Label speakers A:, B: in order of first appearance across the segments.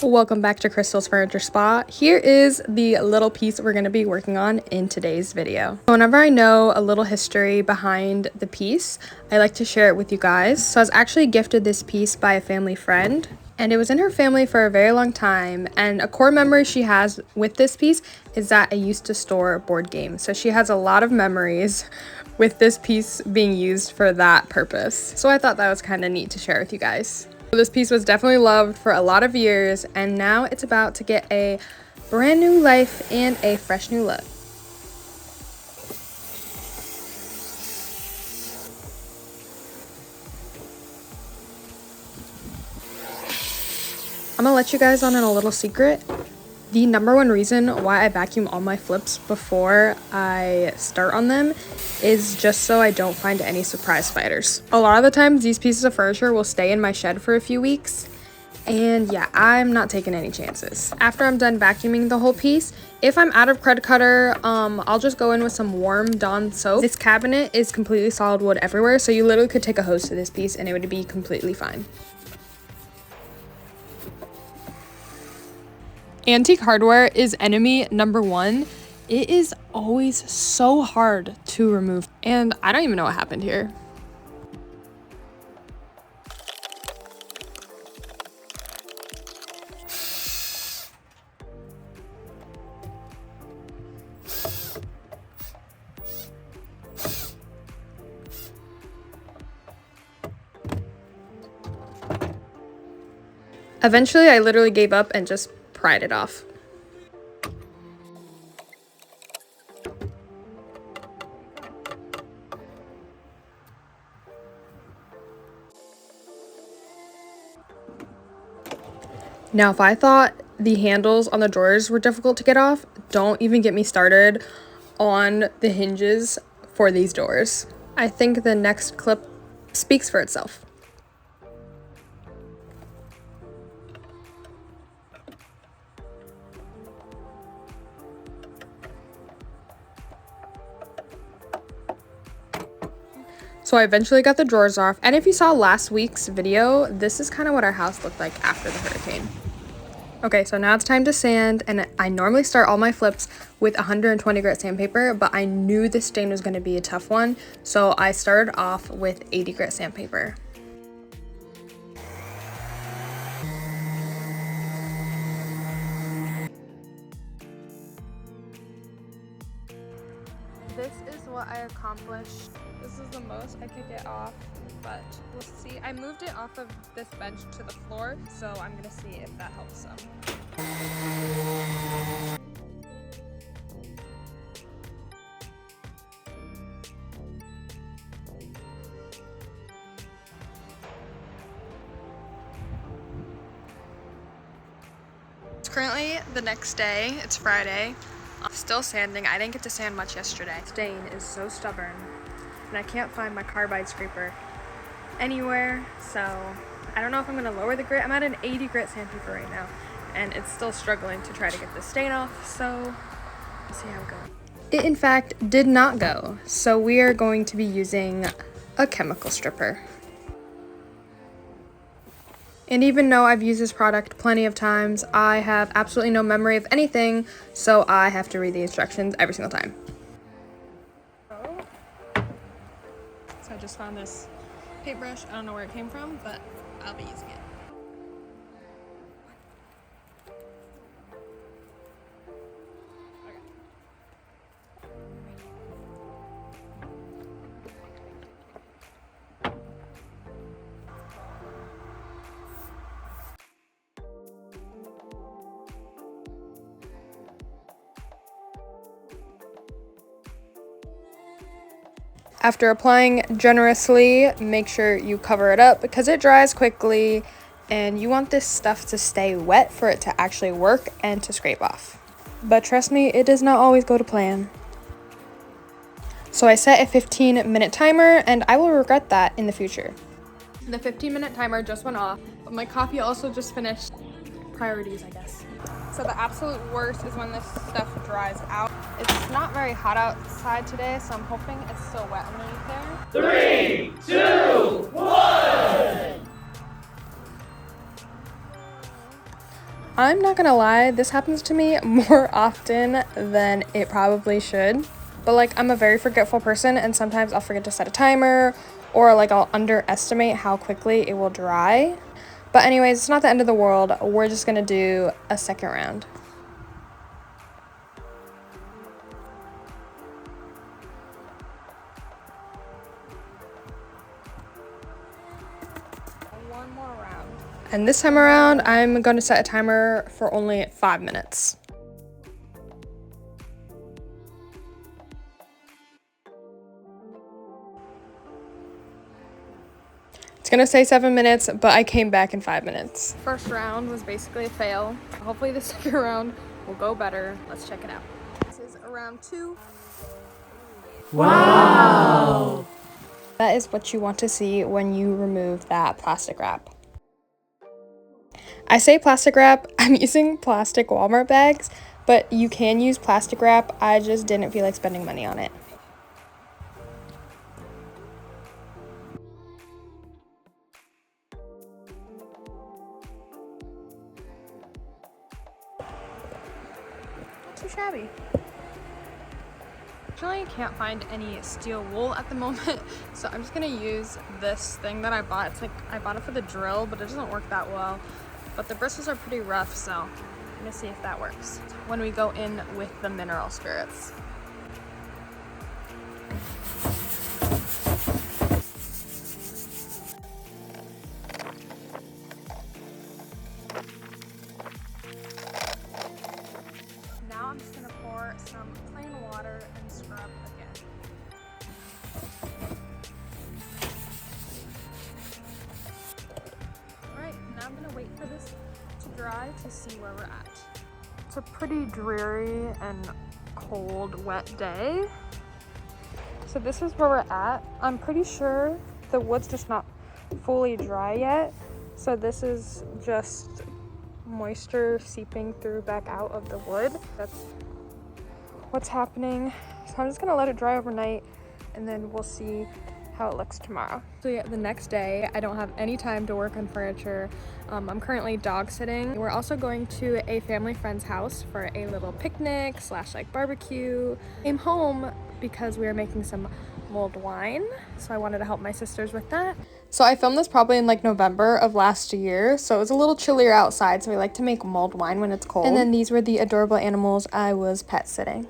A: Welcome back to Crystal's Furniture Spa. Here is the little piece we're going to be working on in today's video. Whenever I know a little history behind the piece, I like to share it with you guys. So I was actually gifted this piece by a family friend, and it was in her family for a very long time. And a core memory she has with this piece is that I used to store board games. So she has a lot of memories with this piece being used for that purpose. So I thought that was kind of neat to share with you guys. This piece was definitely loved for a lot of years, and now it's about to get a brand new life and a fresh new look. I'm gonna let you guys on a little secret. The number one reason why I vacuum all my flips before I start on them is just so I don't find any surprise spiders. A lot of the times these pieces of furniture will stay in my shed for a few weeks, and yeah, I'm not taking any chances. After I'm done vacuuming the whole piece, if I'm out of crud cutter, I'll just go in with some warm Dawn soap. This cabinet is completely solid wood everywhere, so you literally could take a hose to this piece and it would be completely fine. Antique hardware is enemy number one. It is always so hard to remove, and I don't even know what happened here. Eventually, I literally gave up and just pried it off. Now, if I thought the handles on the drawers were difficult to get off, don't even get me started on the hinges for these doors. I think the next clip speaks for itself. So I eventually got the drawers off, and if you saw last week's video, this is kind of what our house looked like after the hurricane. Okay, so now it's time to sand, and I normally start all my flips with 120 grit sandpaper, but I knew this stain was going to be a tough one, so I started off with 80 grit sandpaper. This is what I accomplished. This is the most I could get off, but we'll see. I moved it off of this bench to the floor, so I'm gonna see if that helps some. It's currently the next day. It's Friday. I'm still sanding. I didn't get to sand much yesterday. Stain is so stubborn, and I can't find my carbide scraper anywhere, so I don't know if I'm gonna lower the grit. I'm at an 80 grit sandpaper right now, and it's still struggling to try to get the stain off, so we'll see how it goes. It in fact did not go, so we are going to be using a chemical stripper. And even though I've used this product plenty of times, I have absolutely no memory of anything, so I have to read the instructions every single time. So I just found this paintbrush. I don't know where it came from, but I'll be using it. After applying generously, make sure you cover it up because it dries quickly, and you want this stuff to stay wet for it to actually work and to scrape off. But trust me, it does not always go to plan. So I set a 15-minute timer, and I will regret that in the future. The 15-minute timer just went off, but my coffee also just finished. Priorities, I guess. So the absolute worst is when this stuff dries out. It's not very hot outside today, so I'm hoping it's still wet underneath there.
B: 3, 2, 1!
A: I'm not gonna lie, this happens to me more often than it probably should. But like, I'm a very forgetful person, and sometimes I'll forget to set a timer, or like I'll underestimate how quickly it will dry. But anyways, it's not the end of the world. We're just gonna do a second round. One more round. And this time around, I'm going to set a timer for only 5 minutes. It's gonna say 7 minutes, but I came back in 5 minutes. First round was basically a fail. Hopefully the second round will go better. Let's check it out. This is round 2. Wow! That is what you want to see when you remove that plastic wrap. I say plastic wrap, I'm using plastic Walmart bags, but you can use plastic wrap. I just didn't feel like spending money on it. Not too shabby. Actually, can't find any steel wool at the moment, so I'm just gonna use this thing that I bought. It's like, I bought it for the drill, but it doesn't work that well. But the bristles are pretty rough, so I'm gonna see if that works when we go in with the mineral spirits. Now I'm just gonna pour some plain water and scrub again. Alright, now I'm gonna wait for this to dry to see where we're at. It's a pretty dreary and cold, wet day. So this is where we're at. I'm pretty sure the wood's just not fully dry yet. So this is just moisture seeping through back out of the wood. That's what's happening. So I'm just gonna let it dry overnight, and then we'll see how it looks tomorrow. So yeah, the next day, I don't have any time to work on furniture. I'm currently dog sitting. We're also going to a family friend's house for a little picnic / like barbecue. Came home because we were making some mulled wine, so I wanted to help my sisters with that. So I filmed this probably in like November of last year, so it was a little chillier outside, so we like to make mulled wine when it's cold. And then these were the adorable animals I was pet sitting.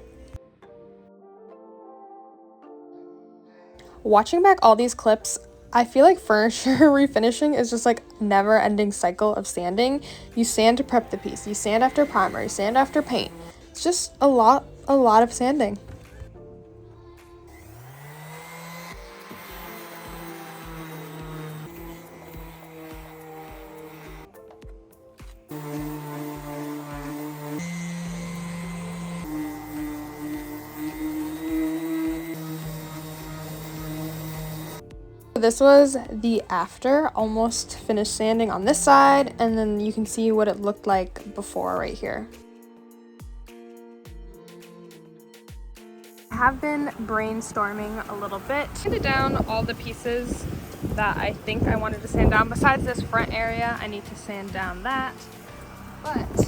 A: Watching back all these clips, I feel like furniture refinishing is just like never ending cycle of sanding. You sand to prep the piece, you sand after primer, you sand after paint. It's just a lot of sanding. This was the after, almost finished sanding on this side, and then you can see what it looked like before right here. I have been brainstorming a little bit. I sanded down all the pieces that I think I wanted to sand down. Besides this front area, I need to sand down that. But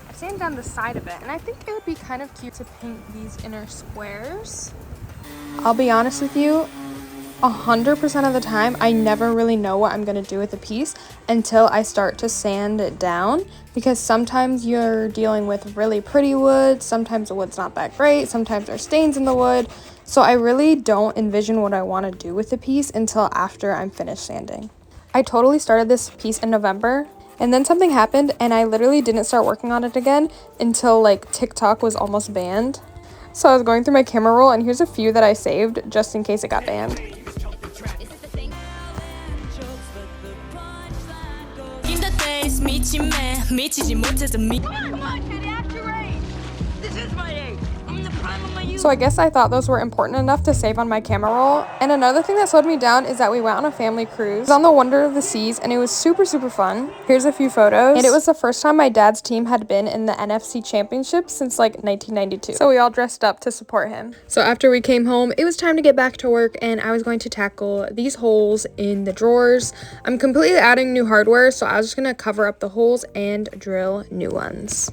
A: I sanded down the side of it, and I think it would be kind of cute to paint these inner squares. I'll be honest with you, 100% of the time, I never really know what I'm gonna do with a piece until I start to sand it down, because sometimes you're dealing with really pretty wood, sometimes the wood's not that great, sometimes there's stains in the wood, so I really don't envision what I want to do with the piece until after I'm finished sanding. I totally started this piece in November, and then something happened and I literally didn't start working on it again until like TikTok was almost banned. So I was going through my camera roll, and here's a few that I saved just in case it got banned.
B: Come on, kid, act your age. This is my age. I'm in the prime of my youth.
A: So I guess I thought those were important enough to save on my camera roll. And another thing that slowed me down is that we went on a family cruise. It was on the Wonder of the Seas and it was super fun. Here's a few photos. And it was the first time my dad's team had been in the NFC Championship since like 1992. So we all dressed up to support him. So after we came home, it was time to get back to work and I was going to tackle these holes in the drawers. I'm completely adding new hardware, so I was just gonna cover up the holes and drill new ones.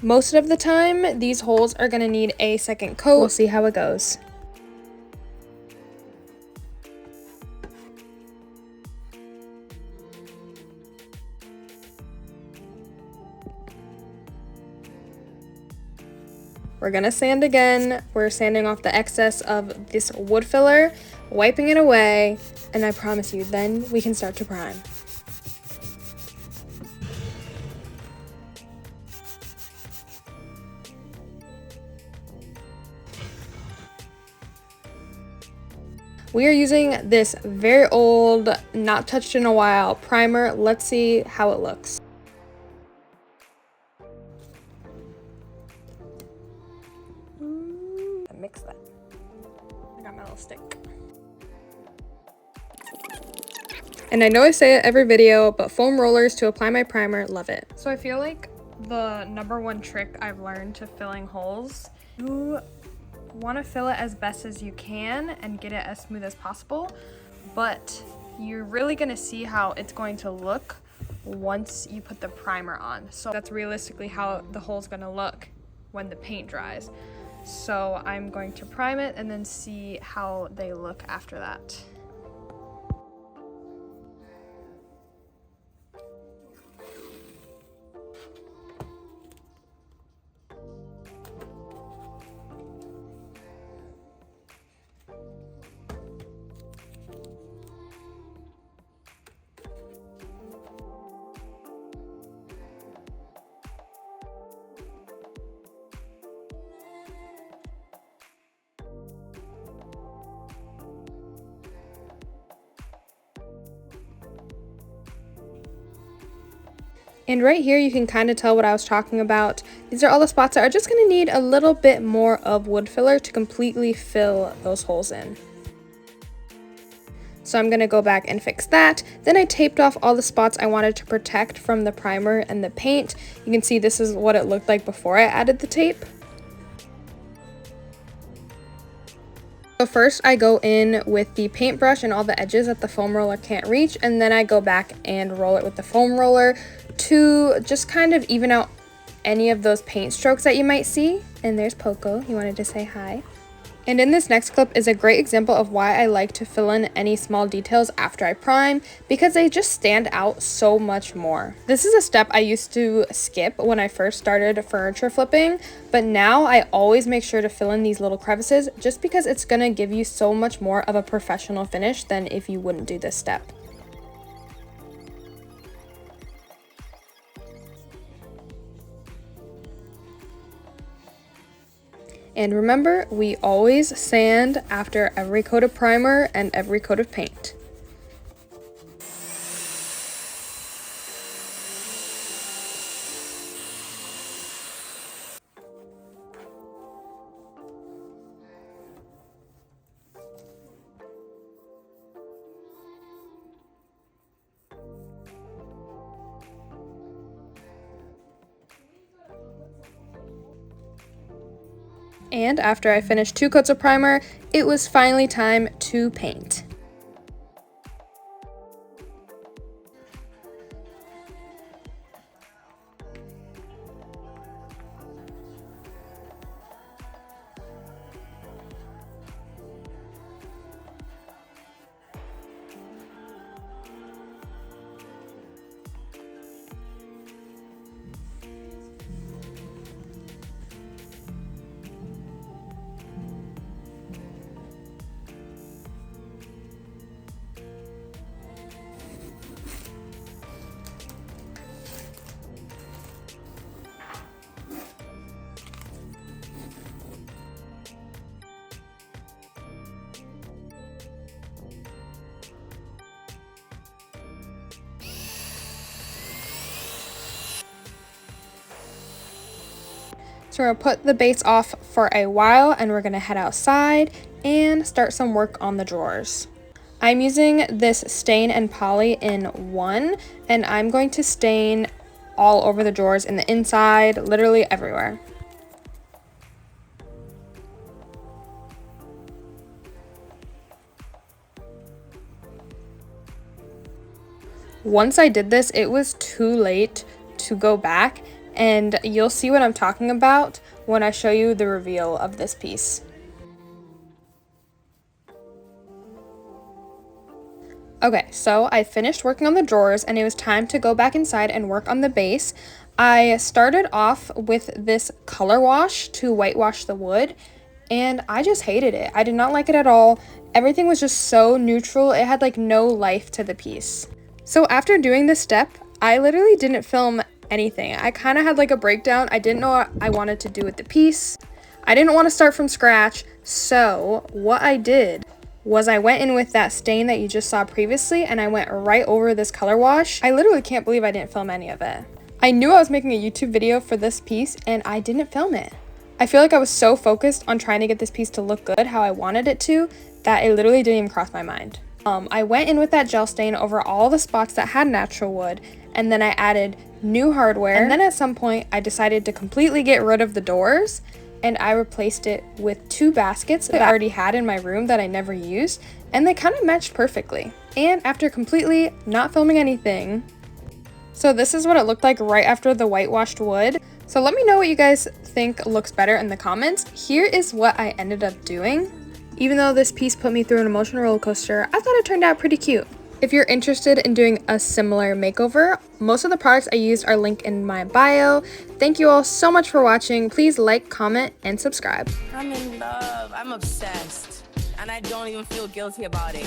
A: Most of the time, these holes are gonna need a second coat. We'll see how it goes. We're gonna sand again. We're sanding off the excess of this wood filler, wiping it away, and I promise you, then we can start to prime. We are using this very old, not touched in a while primer. Let's see how it looks. Mix that. I got my little stick. And I know I say it every video, but foam rollers to apply my primer, love it. So I feel like the #1 trick I've learned to filling holes, you want to fill it as best as you can and get it as smooth as possible, but you're really going to see how it's going to look once you put the primer on. So that's realistically how the hole's going to look when the paint dries. So I'm going to prime it and then see how they look after that. And right here, you can kind of tell what I was talking about. These are all the spots that are just going to need a little bit more of wood filler to completely fill those holes in. So I'm going to go back and fix that. Then I taped off all the spots I wanted to protect from the primer and the paint. You can see this is what it looked like before I added the tape. So first I go in with the paintbrush and all the edges that the foam roller can't reach, and then I go back and roll it with the foam roller to just kind of even out any of those paint strokes that you might see. And there's Poco, he wanted to say hi. And in this next clip is a great example of why I like to fill in any small details after I prime, because they just stand out so much more. This is a step I used to skip when I first started furniture flipping, but now I always make sure to fill in these little crevices just because it's gonna give you so much more of a professional finish than if you wouldn't do this step. And remember, we always sand after every coat of primer and every coat of paint. And after I finished 2 coats of primer, it was finally time to paint. So we're gonna put the base off for a while and we're gonna head outside and start some work on the drawers. I'm using this stain and poly in 1, and I'm going to stain all over the drawers, in the inside, literally everywhere. Once I did this, it was too late to go back, and you'll see what I'm talking about when I show you the reveal of this piece. Okay, so I finished working on the drawers and it was time to go back inside and work on the base. I started off with this color wash to whitewash the wood, and I just hated it. I did not like it at all. Everything was just so neutral. It had like no life to the piece. So after doing this step, I literally didn't film anything. I kind of had like a breakdown. I didn't know what I wanted to do with the piece. I didn't want to start from scratch. So what I did was I went in with that stain that you just saw previously, and I went right over this color wash. I literally can't believe I didn't film any of it. I knew I was making a YouTube video for this piece and I didn't film it. I feel like I was so focused on trying to get this piece to look good how I wanted it to that it literally didn't even cross my mind. I went in with that gel stain over all the spots that had natural wood, and then I added new hardware, and then at some point I decided to completely get rid of the doors, and I replaced it with 2 baskets that I already had in my room that I never used, and they kind of matched perfectly. And after completely not filming anything, so this is what it looked like right after the whitewashed wood. So let me know what you guys think looks better in the comments. Here is what I ended up doing. Even though this piece put me through an emotional roller coaster, I thought it turned out pretty cute. If you're interested in doing a similar makeover, most of the products I used are linked in my bio. Thank you all so much for watching. Please like, comment, and subscribe.
B: I'm in love. I'm obsessed. And I don't even feel guilty about it.